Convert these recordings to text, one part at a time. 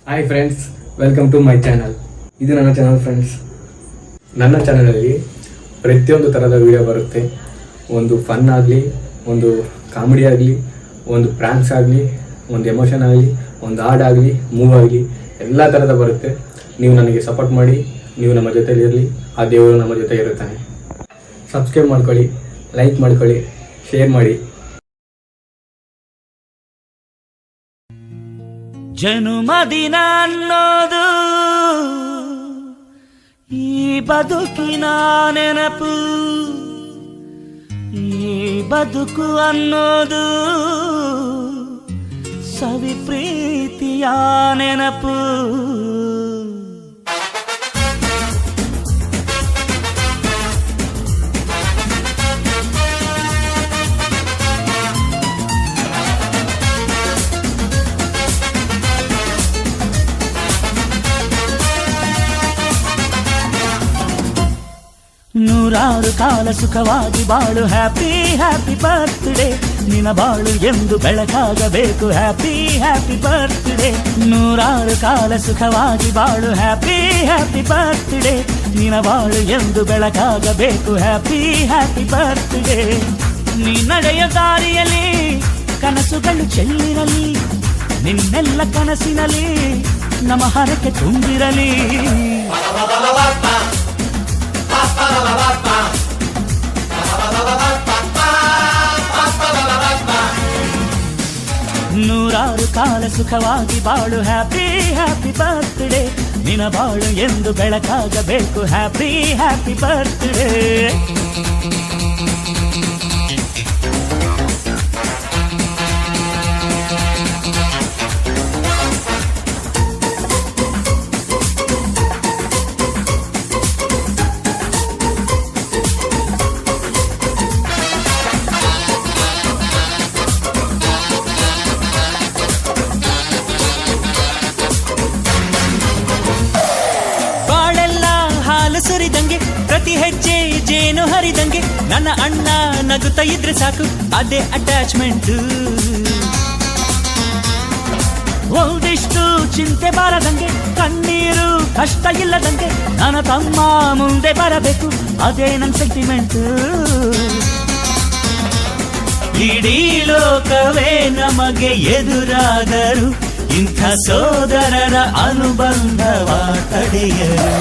Hi friends, welcome to my channel. ಇದು ನನ್ನ channel friends. ನನ್ನ ಚಾನಲಲ್ಲಿ ಪ್ರತಿಯೊಂದು ಥರದ ವಿಡಿಯೋ ಬರುತ್ತೆ. ಒಂದು ಫನ್ ಆಗಲಿ, ಒಂದು ಕಾಮಿಡಿ ಆಗಲಿ, ಒಂದು ಪ್ರ್ಯಾಂಕ್ಸ್ ಆಗಲಿ, ಒಂದು ಎಮೋಷನ್ ಆಗಲಿ, ಒಂದು ಹಾಡಾಗಲಿ, ಮೂವ್ ಆಗಲಿ, ಎಲ್ಲ ಥರದ ಬರುತ್ತೆ. ನೀವು ನನಗೆ ಸಪೋರ್ಟ್ ಮಾಡಿ, ನೀವು ನಮ್ಮ ಜೊತೆಲಿ ಇರಲಿ, ಆ ದೇವರು ನಮ್ಮ ಜೊತೆ ಇರುತ್ತಾನೆ. ಸಬ್ಸ್ಕ್ರೈಬ್ ಮಾಡ್ಕೊಳ್ಳಿ, ಲೈಕ್ ಮಾಡ್ಕೊಳ್ಳಿ, ಶೇರ್ ಮಾಡಿ. ಜನುಮದಿನ ಅನ್ನೋದು ಈ ಬದುಕಿನ ನೆನಪು, ಈ ಬದುಕು ಅನ್ನೋದು ಸವಿ ಪ್ರೀತಿಯ ನೆನಪು. ನೂರಾರು ಕಾಲ ಸುಖವಾಗಿ ಬಾಳು, ಹ್ಯಾಪಿ ಹ್ಯಾಪಿ ಬರ್ತ್ಡೇ. ನಿನ್ನ ಬಾಳು ಎಂದು ಬೆಳಕಾಗಬೇಕು, ಹ್ಯಾಪಿ ಹ್ಯಾಪಿ ಬರ್ತ್ಡೇ. ನೂರಾರು ಕಾಲ ಸುಖವಾಗಿ ಬಾಳು, ಹ್ಯಾಪಿ ಹ್ಯಾಪಿ ಬರ್ತ್ಡೇ. ನಿನ್ನ ಬಾಳು ಎಂದು ಬೆಳಕಾಗಬೇಕು, ಹ್ಯಾಪಿ ಹ್ಯಾಪಿ ಬರ್ತ್ಡೇ. ನೀ ನಡೆಯ ದಾರಿಯಲ್ಲಿ ಕನಸುಗಳು ಚೆಲ್ಲಿರಲಿ, ನಿನ್ನೆಲ್ಲ ಕನಸಿನಲ್ಲಿ ನಮ್ಮ ಹರಕೆ ತುಂಬಿರಲಿ. ನೂರಾರು ಕಾಲ ಸುಖವಾಗಿ ಬಾಳು, ಹ್ಯಾಪಿ ಹ್ಯಾಪಿ ಬರ್ತ್ಡೇ. ನಿನ್ನ ಬಾಳು ಎಂದು ಬೆಳಕಾಗಬೇಕು, ಹ್ಯಾಪಿ ಹ್ಯಾಪಿ ಬರ್ತ್ಡೇ. ಸುರಿದಂಗೆ ಪ್ರತಿ ಹೆಜ್ಜೆ ಜೇನು ಹರಿದಂಗೆ, ನನ್ನ ಅಣ್ಣ ನಗುತ್ತಾ ಇದ್ರೆ ಸಾಕು, ಅದೇ ಅಟ್ಯಾಚ್ಮೆಂಟ್. ಒಂದಿಷ್ಟು ಚಿಂತೆ ಬಾರದಂಗೆ, ಕಣ್ಣೀರು ಕಷ್ಟ ಇಲ್ಲದಂಗೆ, ನನ್ನ ತಮ್ಮ ಮುಂದೆ ಬರಬೇಕು, ಅದೇ ನನ್ನ ಸೆಂಟಿಮೆಂಟ್. ಇಡೀ ಲೋಕವೇ ನಮಗೆ ಎದುರಾದರು, ಇಂಥ ಸೋದರರ ಅನುಬಂಧವ ತಡೆಯರು.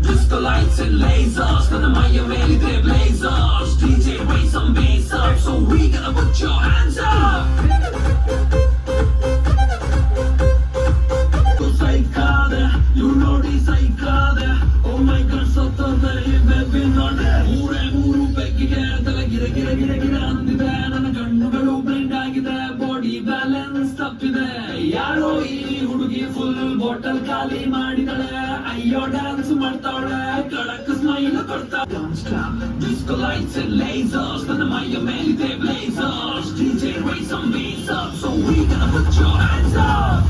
Disco lights and lasers, ನನ್ನ ಮೈಯ ಮೇಲಿದೆ blazers. DJ raise some bass up, so we gonna put your hands up. Psychade, you know the psychade. Oh my God, ಸತ್ತೋದೆ baby ನೋಡೆ. ಮೂರು ಬೆಕ್ಕಿಗೆ ತಲೆ ಗಿರ ಗಿರ ಗಿರ ಗಿರ ಅಂದಿದೆ, ನನ್ನ ಕಣ್ಣುಗಳು ಬ್ಲೈಂಡ್ ಆಗಿದೆ, ಬಾಡಿ ಬ್ಯಾಲೆನ್ಸ್ ತಪ್ಪಿದೆ. ಯಾರೋ ಈ ಹುಡುಗಿ ಫುಲ್ ಬಾಟಲ್ ಖಾಲಿ ಮಾಡಿದಳೆ, ಅಯ್ಯೋ ಡ್ಯಾನ್ಸ್ ಮಾಡ್ತಾವಳೆ, ಕಡಕ್ ಸ್ಮೈಲ್ ಕೊಡ್ತಾ. ಡಿಸ್ಕೋ ಲೈಟ್ಸ್ ಅಂಡ್ ಲೇಸರ್ಸ್, ನನ್ನ ಮೈಯ ಮೇಲಿದೆ blazers. DJ raise some bass up, so we gonna put your hands up.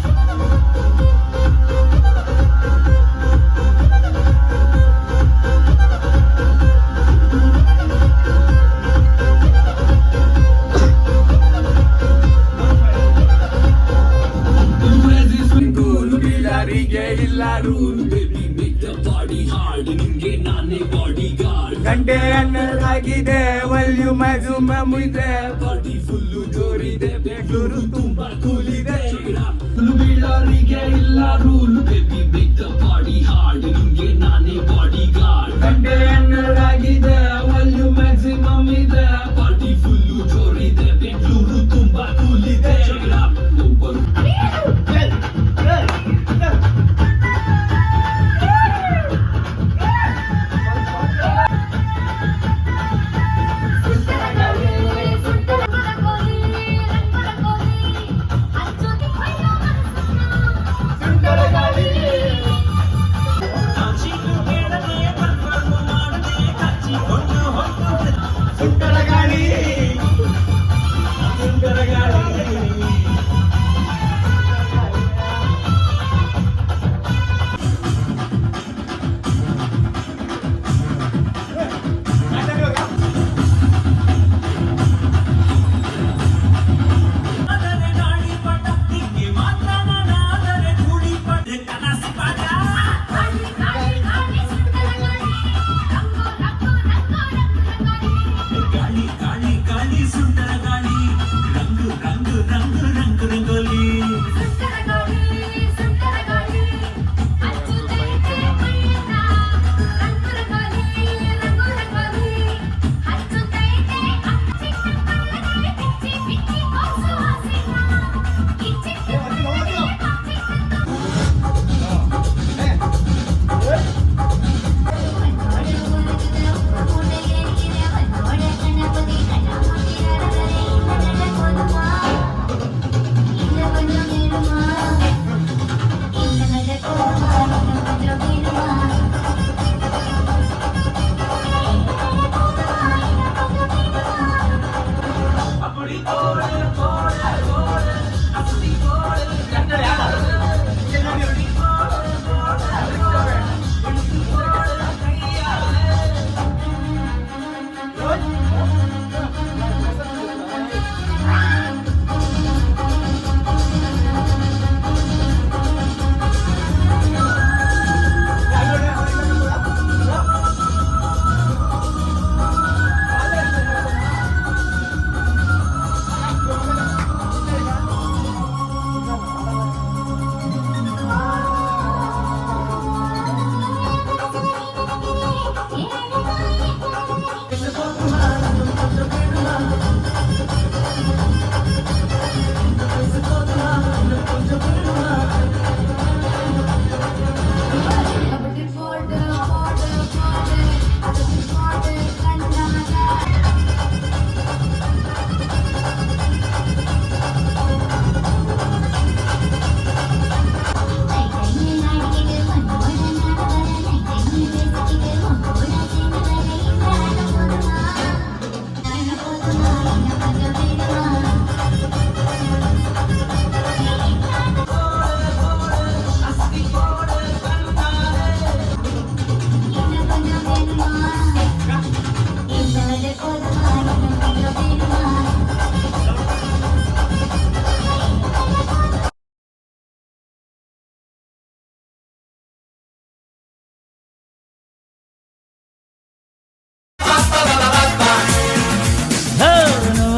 ಯಾರಿಗೆ ಇಲ್ಲಾರು rule, baby, make the party hard. ನಿಂಗೆ ನಾನೇ ಬಾಡಿ ಗಾರ್ಡ್. ಗಂಟೆ ಅನ್ನಲಾಗಿದೆ ವಾಲ್ಯೂಮ್ ಇದೆ ಪಾರ್ಟಿ ಫುಲ್ಲು ಜೋರಿದೆ, ಬೆಂಗಳೂರು ತುಂಬಾ ಕೂಲಿದೆ. ಬೀಳೋರಿಗೆ ಇಲ್ಲ rule, baby make the party hard. ನಿಂಗೆ ನಾನೇ ಬಾಡಿ ಗಾರ್ಡ್. ಗಂಟೆ ಅನ್ನಲಾಗಿದೆ ವಾಲ್ಯೂಮ್ ಇದೆ ಪಾರ್ಟಿ ಫುಲ್ಲು ಜೋರಿದೆ, ಬೆಂಗಳೂರು ತುಂಬಾ ಕೂಲಿದೆ.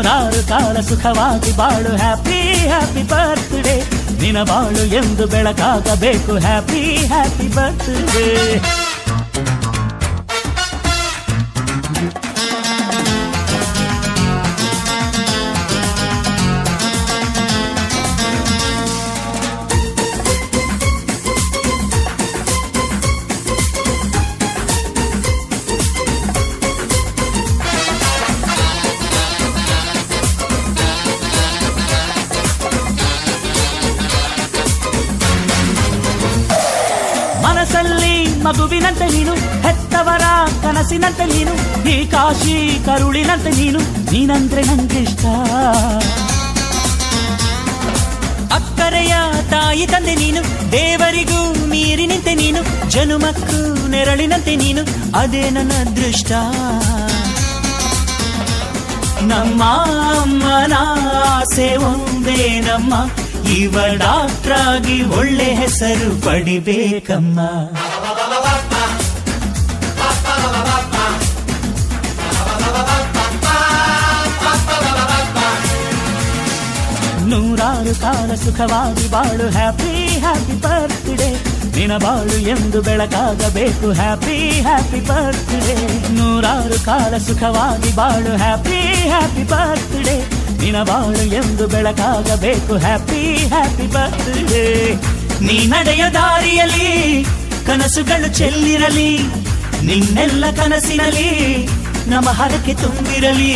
ಒಬ್ಬರು ಕಾಲ ಸುಖವಾಗಿ ಬಾಳು ಹ್ಯಾಪಿ ಹ್ಯಾಪಿ ಬರ್ತ್ಡೇ ನಿನ ಬಾಳು ಎಂದು ಬೆಳಕಾಗಬೇಕು ಹ್ಯಾಪಿ ಹ್ಯಾಪಿ ಬರ್ತ್ಡೇ ಮನಸ್ಸಲ್ಲಿ ಮಗುವಿನಂತೆ ನೀನು ಹೆತ್ತವರ ಕನಸಿನಂತೆ ನೀನು ಈ ಕಾಶಿ ಕರುಳಿನಂತೆ ನೀನು ನೀನಂದ್ರೆ ನಂಗಿಷ್ಟ ಅಕ್ಕರೆಯ ತಾಯಿ ತಂದೆ ನೀನು ದೇವರಿಗೂ ಮೀರಿ ನಿಂತೆ ನೀನು ಜನುಮಕ್ಕೂ ನೆರಳಿನಂತೆ ನೀನು ಅದೇ ನನ್ನ ಅದೃಷ್ಟ ನಮ್ಮ ಅಮ್ಮನ ಆಸೆ ಒಂದೇ ನಮ್ಮ ಇವ ಡಾಕ್ಟ್ರಾಗಿ ಒಳ್ಳೆ ಹೆಸರು ಪಡಿಬೇಕಮ್ಮ. ನೂರಾರು ಕಾಲ ಸುಖವಾಗಿ ಬಾಳು, ಹ್ಯಾಪಿ ಹ್ಯಾಪಿ ಬರ್ತ್ಡೇ. ನಿನ ಬಾಳು ಎಂದು ಬೆಳಕಾಗಬೇಕು, ಹ್ಯಾಪಿ ಹ್ಯಾಪಿ ಬರ್ತ್ಡೇ. ನೂರಾರು ಕಾಲ ಸುಖವಾಗಿ ಬಾಳು, ಹ್ಯಾಪಿ ಹ್ಯಾಪಿ ಬರ್ತ್ಡೇ. ನಿನ ಬಾಳು ಎಂದು ಬೆಳಕಾಗಬೇಕು, ಹ್ಯಾಪಿ ಹ್ಯಾಪಿ ಬರ್ತ್ಡೇ. ನೀ ನಡೆಯ ದಾರಿಯಲ್ಲಿ ಕನಸುಗಳು ಚೆಲ್ಲಿರಲಿ, ನಿನ್ನೆಲ್ಲ ಕನಸಿನಲ್ಲಿ ನಮ್ಮ ಹರಕೆ ತುಂಬಿರಲಿ.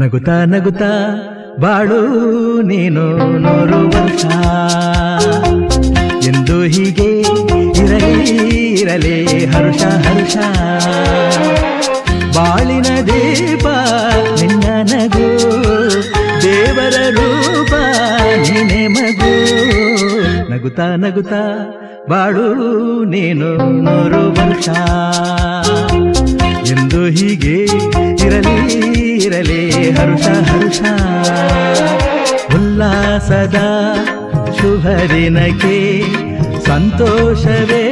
ನಗುತ್ತಾ ನಗುತ್ತಾ ಬಾಳು ನೀನು 100 ವರ್ಷ, ಎಂದು ಹೀಗೆ ಇರಲಿ ಇರಲಿ ಹರ್ಷ ಹರ್ಷ. ಬಾಳಿನ ದೀಪ ನಿನ್ನ ನಗು, ದೇವರ ರೂಪ ನೀನೆ ಮಗು. ನಗುತ್ತಾ ನಗುತ್ತಾ ಬಾಳು ನೀನು 100 ವರ್ಷ, ಎಂದು ಹೀಗೆ ಇರಲಿ ಇರಲಿ ಹರ್ಷ ಹರ್ಷ. ಉಲ್ಲಾಸದ ಶುಭ ದಿನಕ್ಕೆ ಸಂತೋಷವೇ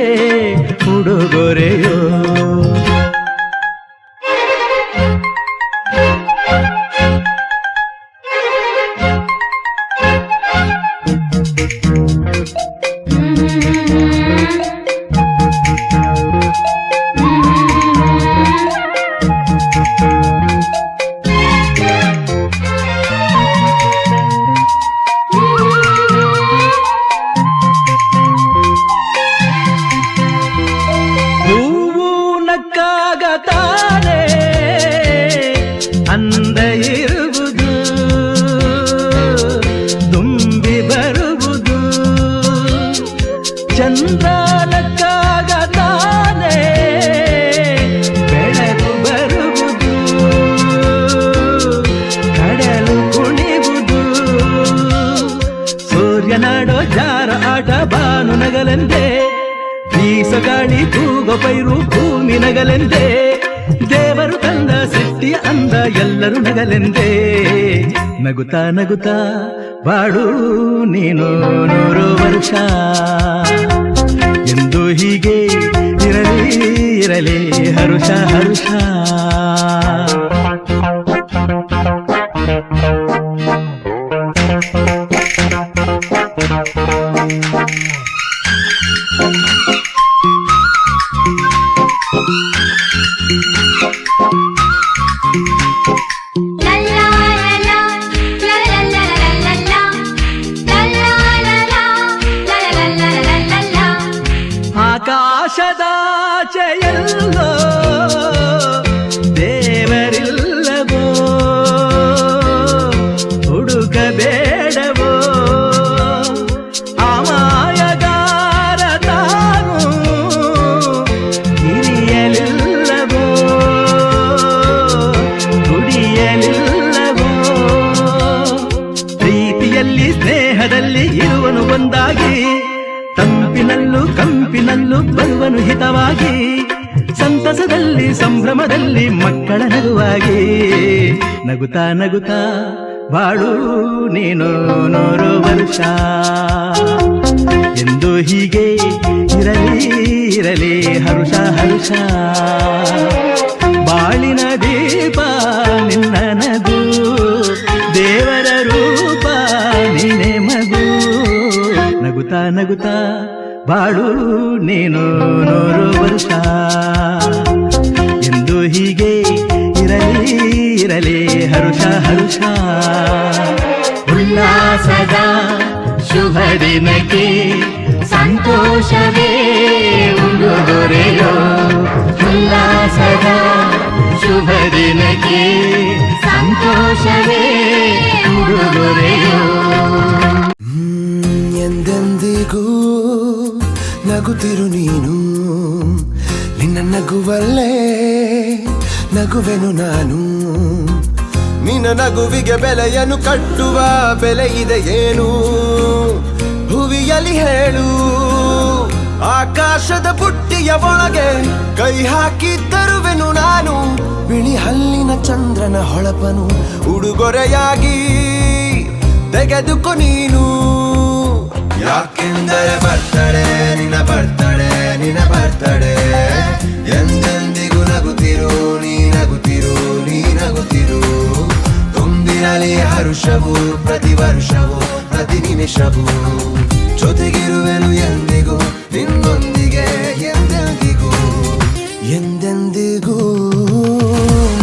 ಉಡುಗೊರೆಯೋ. ತಾನೇ ಅಂದ ಇರುವುದು, ತುಂಬಿ ಬರುವುದು. ಚಂದ್ರನಕ್ಕಾಗ ತಾನೇ ಬೆಳಕು ಬರುವುದು, ಕಡಲು ಕುಣಿವುದು. ಸೂರ್ಯನಾಡೋ ಜಾರ ಆಟ ಬಾನು ನಗಲೆಂದೇ, ಬೀಸಗಾಳಿ ತೂಗೋ ಪೈರು ಭೂಮಿ ನಗಲೆಂದೇ. ದೇವರು ತಂದ ಸೃಷ್ಟಿಯ ಅಂದ ಎಲ್ಲರೂ ನಗಲೆಂದೇ. ನಗುತ್ತಾ ನಗುತ್ತಾ ಬಾಳು ನೀನು 100 ವರ್ಷ, ಎಂದು ಹೀಗೆ ಇರಲಿ ಇರಲಿ ಹರುಷ ಹರುಷ. ಆಕಾಶದಾಚೆಯಲ್ಲೋ ದೇವರಿಲ್ಲವೋ, ಹುಡುಕಬೇಡವೋ. ಅಮಾಯಗಾರ ತಾನು ಹಿರಿಯಲಿಲ್ಲವೋ, ದುಡಿಯಲಿಲ್ಲವೋ. ಪ್ರೀತಿಯಲ್ಲಿ ಸ್ನೇಹದಲ್ಲಿ ಇರುವನು ಒಂದಾಗಿ, ತಂಪಿನಲ್ಲೂ ಕಂಪಿನಲ್ಲೂ ಬರುವನು ಹಿತವಾಗಿ. ಸಂತಸದಲ್ಲಿ ಸಂಭ್ರಮದಲ್ಲಿ ಮಕ್ಕಳ ನಗುವಾಗಿ. ನಗುತ್ತಾ ನಗುತ್ತಾ ಬಾಳು ನೀನು 100 ವರ್ಷ, ಎಂದು ಹೀಗೆ ಇರಲಿ ಇರಲಿ ಹರುಷ ಹರುಷ. ಬಾಳಿನ ದೀಪ ನಿನ್ನ ನಗು, ದೇವರ ರೂಪ ನೀನೆ ಮಗು. ನಗುತ್ತಾ ನಗುತ್ತಾ ಬಾಳು ನೀನು 100 ವರ್ಷ, ಎಂದು ಹೀಗೆ ಇರಲಿ ಇರಲಿ ಹರುಷ ಹರುಷ. ಉಲ್ಲಾಸದ ದಿನಕ್ಕೆ ಸಂತೋಷವೇ ಉಡುಗೊರೆಯೋ ಉಲ್ಲಾಸದ ಶುಭ ದಿನಕ್ಕೆ ಸಂತೋಷವೇ ಉಡುಗೊರೆಯೋ ಎಂದೆಂದಿಗೂ ನಗುತ್ತಿರು ನೀನು ನಿನ್ನ ನಗುವಲ್ಲೇ ನಗುವೆನು ನಾನು ನಿನ್ನ ನಗುವಿಗೆ ಬೆಲೆಯನ್ನು ಕಟ್ಟುವ ಬೆಲೆ ಇದೆ ಏನು ಹುವಿಯಲ್ಲಿ ಹೇಳು ಆಕಾಶದ ಬುಟ್ಟಿಯ ಒಳಗೆ ಕೈ ಹಾಕಿ ತರುವೆನು ನಾನು ಬಿಳಿ ಹಲ್ಲಿನ ಚಂದ್ರನ ಹೊಳಪನು ಉಡುಗೊರೆಯಾಗಿ ತೆಗೆದುಕೊ ನೀನು ಯಾಕೆಂದರೆ ಬರ್ತಡೆ ನಿನ್ನ ಬರ್ತಡೆ ನಿನ್ನ ಬರ್ತಡೆ ಎಂದೆಂದಿಗೂ ನಗುತ್ತಿರು ನೀ ನಗುತ್ತಿರು ನೀ ನಗುತ್ತಿರು ತುಂಬಿರಲಿ ಹರುಷವು ಪ್ರತಿ ವರ್ಷವೂ ಪ್ರತಿ ನಿಮಿಷವೂ ಜೊತೆಗಿರುವೆನು ಎಂದಿಗೂ ನಿನ್ನೊಂದಿಗೆ ಎಂದೆಂದಿಗೂ ಎಂದೆಂದಿಗೂ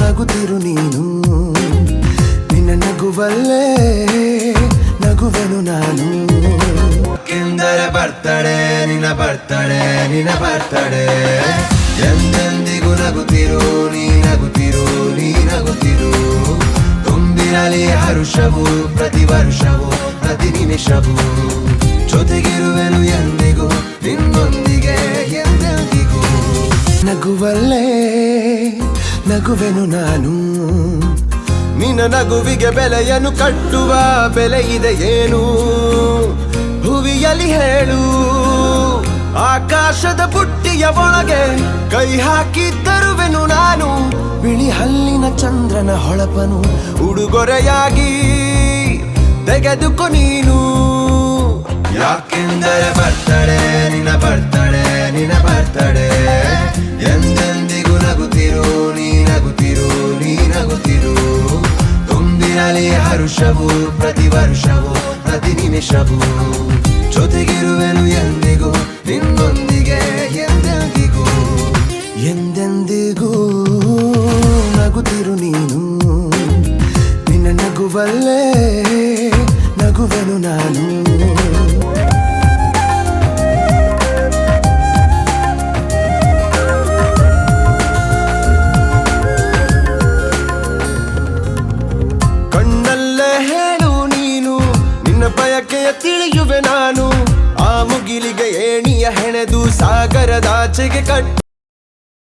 ನಗುತ್ತಿರು ನೀನು ನಿನ್ನ ನಗುವಲ್ಲೇ ನಗುವೆನು ನಾನು ಎಂದರೆ ಬರ್ತಡೆ ನಿನ್ನ ಬರ್ತಡೆ ನಿನ್ನ ಬರ್ತಡೆ ಎಂದೆಂದಿಗೂ ನಗುತ್ತಿರು ನೀ ನಗುತ್ತಿರು ನೀ ನಗುತ್ತಿರು ತುಂಬಿರಲಿ ಹರುಷವು ಪ್ರತಿ ವರ್ಷವೂ ಪ್ರತಿ ನಿಮಿಷವೂ ಜೊತೆಗಿರುವೆನು ಎಂದಿಗೂ ನಿನ್ನೊಂದಿಗೆ ಎಂದೆಂದಿಗೂ ನಗುವಲ್ಲೇ ನಗುವೆನು ನಾನು ನಿನ್ನ ನಗುವಿಗೆ ಬೆಲೆಯನ್ನು ಕಟ್ಟುವ ಬೆಲೆ ಇದೆ ಏನು ಹುವಿಯಲ್ಲಿ ಹೇಳು ಆಕಾಶದ ಬುಟ್ಟಿಯ ಒಳಗೆ ಕೈ ಹಾಕಿ ತರುವೆನು ನಾನು ಬಿಳಿ ಹಲ್ಲಿನ ಚಂದ್ರನ ಹೊಳಪನು ಉಡುಗೊರೆಯಾಗಿ ತೆಗೆದುಕೊ ನೀನು ಯಾಕೆಂದರೆ ಬರ್ತಡೆ ನಿನ್ನ ಬರ್ತಡೆ ನಿನ್ನ ಬರ್ತಡೆ ಎಂದೆಂದಿಗೂ ನಗುತ್ತಿರು ನೀ ನಗುತ್ತಿರು ನೀ ನಗುತ್ತಿರು ತುಂಬಿರಲಿ ಹರುಷವು ಪ್ರತಿ ವರ್ಷವೂ ಪ್ರತಿ ನಿಮಿಷವೂ ಜೊತೆಗಿರುವೆನು ಎಂದಿಗೂ ನಿನ್ನೊಂದಿಗೆ ಎಂದೆಂದಿಗೂ ಎಂದೆಂದಿಗೂ ನಗುತ್ತಿರು ನೀನು ನಿನ್ನ ನಗುವಲ್ಲೇ ನಗುವೆನು ನಾನು ಕಣ್ಣಲ್ಲೇ ಹೇಳು ನೀನು ನಿನ್ನ ಬಯಕೆಯ ತಿಳಿಯುವೆ ನಾನು ಆ ಮುಗಿಲಿಗೆ ಏಣಿಯ ಹೆಣೆದು ಸಾಗರದಾಚೆಗೆ ಕಟ್ಟ